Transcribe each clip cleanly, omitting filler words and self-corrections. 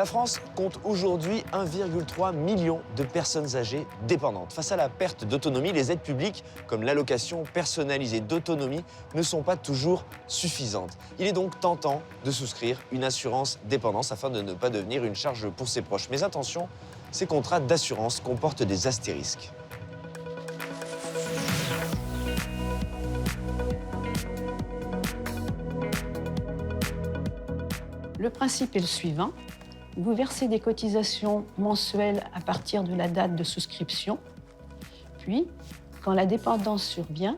La France compte aujourd'hui 1,3 million de personnes âgées dépendantes. Face à la perte d'autonomie, les aides publiques, comme l'allocation personnalisée d'autonomie, ne sont pas toujours suffisantes. Il est donc tentant de souscrire une assurance dépendance afin de ne pas devenir une charge pour ses proches. Mais attention, ces contrats d'assurance comportent des astérisques. Le principe est le suivant. Vous versez des cotisations mensuelles à partir de la date de souscription. Puis, quand la dépendance survient,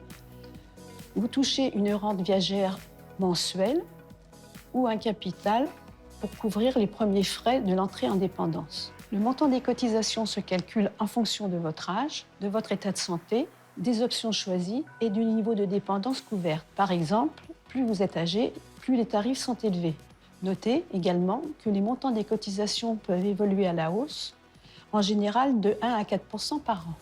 vous touchez une rente viagère mensuelle ou un capital pour couvrir les premiers frais de l'entrée en dépendance. Le montant des cotisations se calcule en fonction de votre âge, de votre état de santé, des options choisies et du niveau de dépendance couverte. Par exemple, plus vous êtes âgé, plus les tarifs sont élevés. Notez également que les montants des cotisations peuvent évoluer à la hausse, en général de 1 à 4% par an.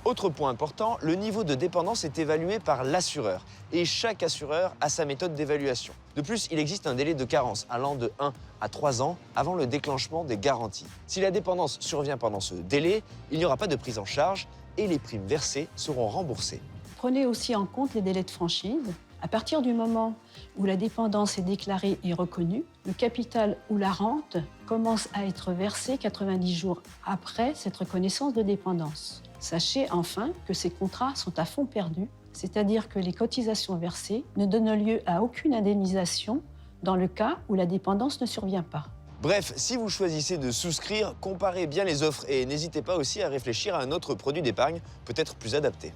Autre point important, le niveau de dépendance est évalué par l'assureur. Et chaque assureur a sa méthode d'évaluation. De plus, il existe un délai de carence allant de 1 à 3 ans avant le déclenchement des garanties. Si la dépendance survient pendant ce délai, il n'y aura pas de prise en charge et les primes versées seront remboursées. Prenez aussi en compte les délais de franchise. À partir du moment où la dépendance est déclarée et reconnue, le capital ou la rente commence à être versé 90 jours après cette reconnaissance de dépendance. Sachez enfin que ces contrats sont à fonds perdus, c'est-à-dire que les cotisations versées ne donnent lieu à aucune indemnisation dans le cas où la dépendance ne survient pas. Bref, si vous choisissez de souscrire, comparez bien les offres et n'hésitez pas aussi à réfléchir à un autre produit d'épargne peut-être plus adapté.